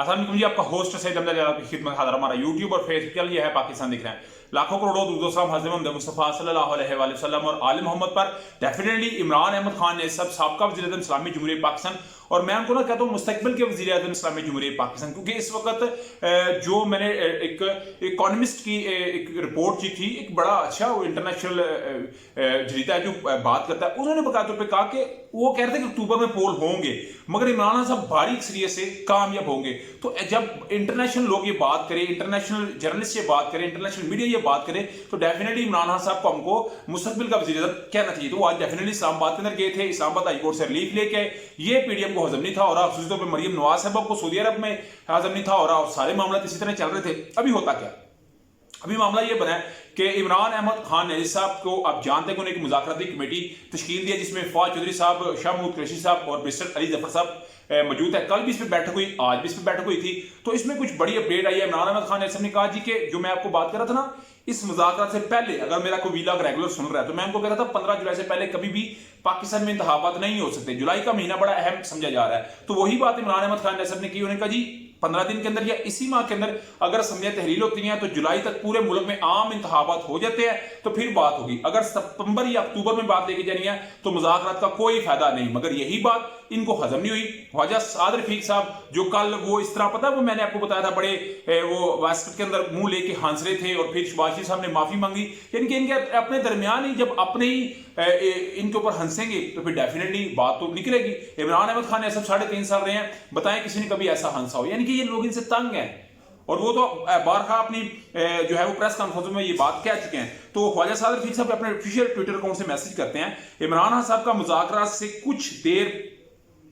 अस्सलाम वालेकुम जी, आपका होस्ट सैयद अमजद आपकी खिदमत हाजिर। हमारा यूट्यूब और फेसबुक चैनल ये है पाकिस्तान दिख रहे हैं। लाखों करोड़ों दुरूद सलाम हाज़िर मोहम्मद मुस्तफ़ा सल्लल्लाहु अलैहि वसल्लम और आले मोहम्मद पर। डेफिनेटली इमरान अहमद खान ने सब साबका वज़ीर आज़म इस्लामी जमहूरियत पाकिस्तान, और मैं उनको ना कहता हूँ मुस्तकबिल के वज़ीर आज़म इस्लामी जमहूरियत पाकिस्तान, क्योंकि इस वक्त जो मैंने एक इकोनॉमिस्ट की एक रिपोर्ट की थी, एक बड़ा अच्छा वो इंटरनेशनल जरीदा है जो बात करता है, उन्होंने बकाया तौर पर कहा कि वो कह रहे थे कि अक्टूबर में पोल होंगे मगर इमरान साहब भारी अक्सरियत से कामयाब होंगे। तो जब इंटरनेशनल लोग ये बात करें, इंटरनेशनल जर्नलिस्ट ये बात करें, इंटरनेशनल मीडिया ये बात करे, तो डेफिनेटली इमरान साहब को हमको मुस्तकबिल का वज़ीर आज़म कहना चाहिए। तो आज डेफिनेटली इस्लामाबाद के अंदर गए थे, इस्लामाबाद हाई कोर्ट से रिलीफ लेके, ये पीडीएम को हजम नहीं था और खासतौर पर मरियम नवाज साहब को सऊदी अरब में हजम नहीं था और सारे मामला इसी तरह चल रहे थे। अभी होता क्या, अभी मामला ये बना है कि इमरान अहमद खान ने साहब को, आप जानते हैं कि उन्होंने एक मुज़ाकराती कमेटी तश्कील दी है जिसमें फवाद चौधरी साहब, शाह महमूद कुरैशी साहब और बैरिस्टर अली जफर साहब मौजूद है। कल भी इस पर बैठक हुई, आज भी इस पर बैठक हुई थी। तो इसमें कुछ बड़ी अपडेट आई है। इमरान अहमद खान ने कहा जी कि जो मैं आपको बात कर रहा था ना, इस मुज़ाकरा से पहले अगर मेरा कोई वीलॉग रेगुलर सुन रहा है तो मैं उनको कह रहा था 15 जुलाई से पहले कभी भी पाकिस्तान में इंतखाबात नहीं हो सकते। जुलाई का महीना बड़ा अहम समझा जा रहा है। तो वही बात इमरान अहमद खान ने की। उन्होंने कहा जी 15 दिन के अंदर या इसी माह के अंदर अगर असम्बलियां तहलील होती हैं तो जुलाई तक पूरे मुल्क में आम इंतखाबात हो जाते हैं, तो फिर बात होगी। अगर सितंबर या अक्टूबर में बात लेके जानी है तो मुज़ाकरात का कोई फायदा नहीं। मगर यही बात इनको हजम नहीं हुई। ख्वाजा साद रफीक साहब जो कल वो इस तरह, पता है वो मैंने आपको बताया था, बड़े वो वास्कट के अंदर मुंह लेके हंस रहे थे और फिर शबाशी साहब ने माफी मांगी। यानी कि इनके अपने दरमियान ही जब अपने ही इनके ऊपर हंसेंगे तो फिर डेफिनेटली बात तो निकलेगी। इमरान अहमद खान ने सब 3.5 साल रहे हैं, बताएं किसी ने कभी ऐसा हंसा हो? यानी कि ये लोग इनसे तंग हैं और वो तो बारहा अपनी जो है वो प्रेस कॉन्फ्रेंस में ये बात कह चुके हैं। तो ख्वाजा साद रफीक साहब अपने ऑफिशियल ट्विटर अकाउंट से मैसेज करते हैं, इमरान साहब का मुज़ाकरा से कुछ देर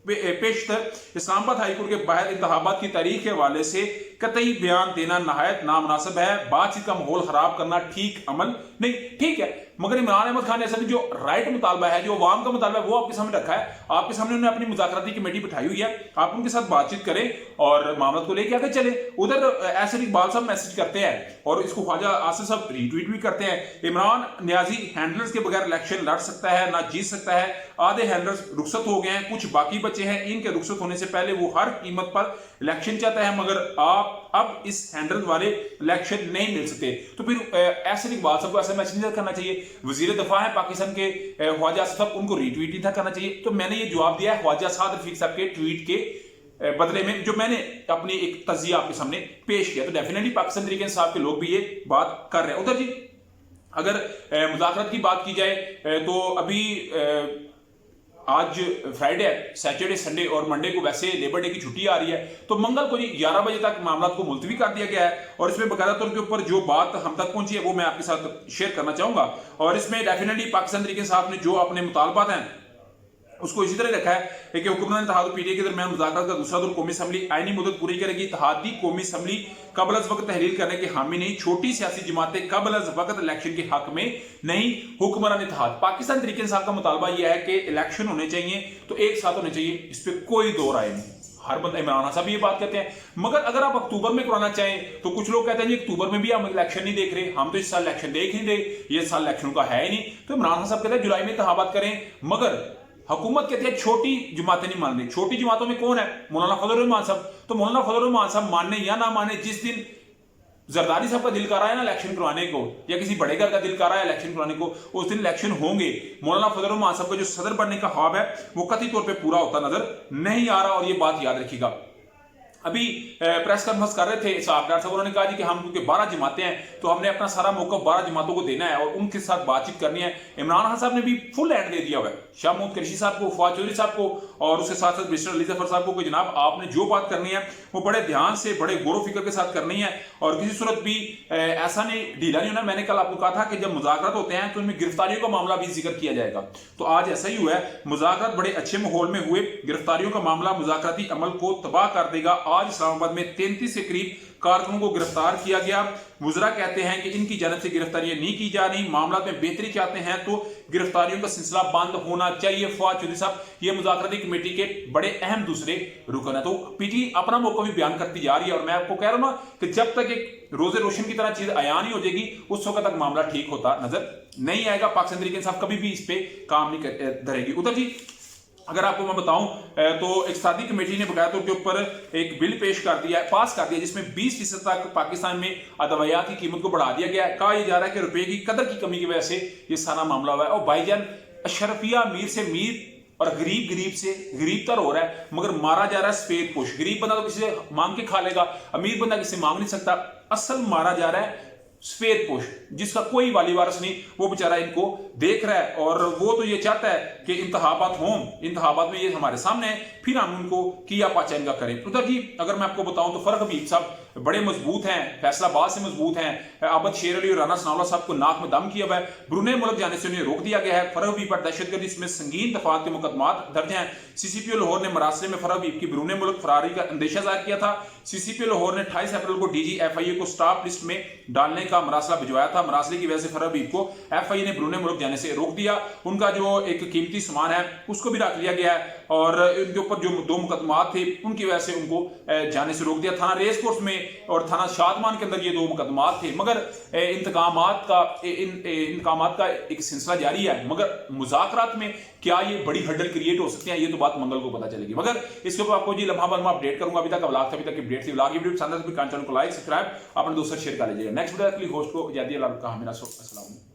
पेशतर इस्लामाबाद हाईकोर्ट के बाहर इंतखाबात की तारीख के हवाले से कतई बयान देना नहायत नामनासिब है। बातचीत का माहौल खराब करना ठीक अमल नहीं। ठीक है, मगर इमरान अहमद खान ने असल में जो राइट मुतालबा है, जो अवाम का मुतालबा है, वो आपके सामने रखा है। आपके सामने उन्होंने अपनी मुज़ाकराती कमेटी बिठाई हुई है, आप उनके साथ बातचीत करें और मामला को लेके आगे चले। उधर ऐसे इकबाल साहब मैसेज करते हैं और इसको ख्वाजा आसिफ साहब रीट्वीट भी करते हैं, इमरान न्याजी हैंडलर्स के बगैर इलेक्शन लड़ सकता है ना जीत सकता है। आधे हैंडलर्स रुखसत हो गए हैं, कुछ बाकी बचे हैं। इनके रुखसत होने से पहले वो हर कीमत पर इलेक्शन चाहता है, मगर आप अब इस हैंडल वाले इलेक्शन नहीं मिल सकते। तो फिर ऐसे इकबाल साहब को ऐसा मैसेज नहीं करना चाहिए। वजीर दफा है पाकिस्तान के ख्वाजा साहब, उनको रीट्वीट नहीं था करना चाहिए। तो मैंने ये जवाब दिया है ख्वाजा साद रफीक साहब के ट्वीट के बदले में, जो मैंने अपनी एक तजिया आपके सामने पेश किया। तो डेफिनेटली पाकिस्तान तरीके इंसाफ के लोग भी ये बात कर रहे हैं। उधर जी अगर मुज़ाकरात की बात की जाए तो अभी आज फ्राइडे है, सैटरडे, संडे और मंडे को वैसे लेबर डे की छुट्टी आ रही है, तो मंगल को जी 11 बजे तक मामला को मुलतवी कर दिया गया है। और इसमें बाकायदा तौर के ऊपर जो बात हम तक पहुंची है वो मैं आपके साथ शेयर करना चाहूंगा। और इसमें डेफिनेटली पाकिस्तान तरीके इंसाफ ने जो अपने मुतालबात हैं उसको इसी तरह रखा है कि हुक्मरान इत्तेहाद और पीटीआई के दरमियान मुज़ाकरात का दूसरा दौर कौमी असम्बली आईनी मुद्दत पूरी करेगी। इत्तेहादी कौमी असम्बली कबल अज़ वक्त तहलील करने के हामी नहीं। छोटी सियासी जमातें कबल अज़ वक्त इलेक्शन के हक में नहीं। हुक्मरान इत्तेहाद, पाकिस्तान तरीके इंसाफ का मुतालबा यह है कि इलेक्शन होने चाहिए तो एक साथ होने चाहिए, इस पर कोई दो राय नहीं। हर बंदा, इमरान साहब ये बात कहते हैं। मगर अगर आप अक्टूबर में कराना चाहें तो कुछ लोग कहते हैं जी अक्टूबर में भी हम इलेक्शन नहीं देख रहे, हम तो इस साल इलेक्शन देख नहीं रहे, ये साल इलेक्शन का है ही नहीं। तो इमरान साहब कहते हैं जुलाई में इंतखाबात करें, मगर हुकूमत कहती है छोटी जमातें नहीं मान रही। छोटी जमातों में कौन है? मौलाना फजल रहमान साहब। तो मौलाना फजल रहमान साहब मानने या ना माने, जिस दिन जरदारी साहब का दिल कर रहा है ना इलेक्शन करवाने को, या किसी बड़े घर का दिल कर रहा है इलेक्शन करवाने को, उस दिन इलेक्शन होंगे। मौलाना फजल रहमान साहब का जो सदर बनने का ख्वाब है वो कतई तौर पर पूरा होता नजर नहीं आ रहा। और ये बात याद रखिएगा, अभी प्रेस कॉन्फ्रेंस कर रहे थे साहब, उन्होंने कहा जी कि हम क्योंकि 12 जमातें हैं तो हमने अपना सारा मौका 12 जमातों को देना है और उनके साथ बातचीत करनी है। इमरान खान साहब ने भी फुल हैंड दे दिया हुआ है शाह महमूद कुरैशी साहब को, फवाद चौधरी साहब को और उसके साथ साथ बैरिस्टर अली जफर साहब को कि जनाब आपने जो बात करनी है वो बड़े ध्यान से, बड़े गौर फिक्र के साथ करनी है और किसी सूरत भी ऐसा नहीं ढीला नहीं होना। मैंने कल आपको कहा था कि जब मुज़ाकरात होते हैं तो उनमें गिरफ्तारियों का मामला भी जिक्र किया जाएगा। तो आज ऐसा ही हुआ है, मुज़ाकरात बड़े अच्छे माहौल में हुए। गिरफ्तारियों का मामला मुज़ाकराती अमल को तबाह कर देगा। आज इस्लामाबाद में 33 के करीब कारकुनों को गिरफ्तार किया गया। वुज़रा कहते हैं कि इनकी जानिब से गिरफ्तारियां नहीं की जा रही, मामला में बेहतरी चाहते हैं तो गिरफ्तारियों का सिलसिला बंद होना चाहिए। फवाद चौधरी साहब ये मुज़ाकराती कमेटी के बड़े अहम दूसरे रुकन है। तो पीटी अपना मौका भी बयान करती जा रही है और मैं आपको कह रहा हूं ना कि जब तक एक रोजे रोशन की तरह चीज अयान नहीं हो जाएगी उस वक्त तक मामला ठीक होता नजर नहीं आएगा। पाकिस्तान तहरीक इंसाफ कभी भी इस पे काम नहीं धरेगी। उधर जी अगर आपको मैं बताऊं तो इक़्तिसादी कमेटी ने बकाया तौर के ऊपर एक बिल पेश कर दिया, पास कर दिया, जिसमें 20% तक पाकिस्तान में अदवियात की कीमत को बढ़ा दिया गया है। कहा यह जा रहा है कि रुपए की कदर की कमी की वजह से ये सारा मामला हुआ है। और भाईजान अशरफिया अमीर से अमीर और गरीब गरीब से गरीब तर हो रहा है, मगर मारा जा रहा है सफेद पोश। गरीब बंदा तो किसी से मांग के खा लेगा, अमीर बंदा किसी से मांग नहीं सकता। असल मारा जा रहा है सफेद पोश, जिसका कोई वाली वारस नहीं, वो बेचारा इनको देख रहा है और वो तो ये चाहता है कि इंतखाबात हों, इंतखाबात में ये हमारे सामने है, फिर हम उनको किया पाचा इनका करें। उधर जी अगर मैं आपको बताऊं तो फरक हबीब साहब बड़े मजबूत हैं, फैसलाबाद से मजबूत हैं। आबद शेर अली और राना सनाउल्लाह साहब को नाक में दम किया हुआ है, ब्रूनेई मुल्क जाने से उन्हें रोक दिया गया है। फरक हबीब पर दहशतगर्दी इसमें संगीन दफात के मुकदमात दर्ज हैं। सीसीपीओ लाहौर ने मरासले में फरक हबीब की ब्रूनेई मुल्क फरारी का अंदेशा जाहिर किया था। सीसीपीओ लाहौर ने 28 अप्रैल को डीजी एफआईए को स्टॉप लिस्ट में डालने का मरासला भिजवाया था। मरासले की वजह से फरक हबीब को एफआईए ने ब्रूनेई मुल्क जाने से रोक दिया। उनका जो एक कीमती सामान है उसको भी रख लिया गया है और उनके ऊपर जो 2 मुकदमात थे उनकी वजह से उनको जाने से रोक दिया। थाना रेस कोर्स में और थाना शादमान के अंदर ये 2 मुकदमात थे। मगर इंतकामात का एक सिलसिला जारी है, मगर मुज़ाकरात में क्या ये बड़ी हर्डल क्रिएट हो सकते हैं, ये तो बात मंगल को पता चलेगी। मगर इसके ऊपर आपको जी लम्हा बलमा अपडेट करूंगा। अभी तक व्लॉग था, अभी तक अपडेट थी। व्लॉग की वीडियो पसंद है तो चैनल को लाइक सब्सक्राइब अपने दोस्तों शेयर कर लीजिएगा। नेक्स्ट वीडियो के लिए होस्ट को इजाज़त दीजिए। अस्सलाम।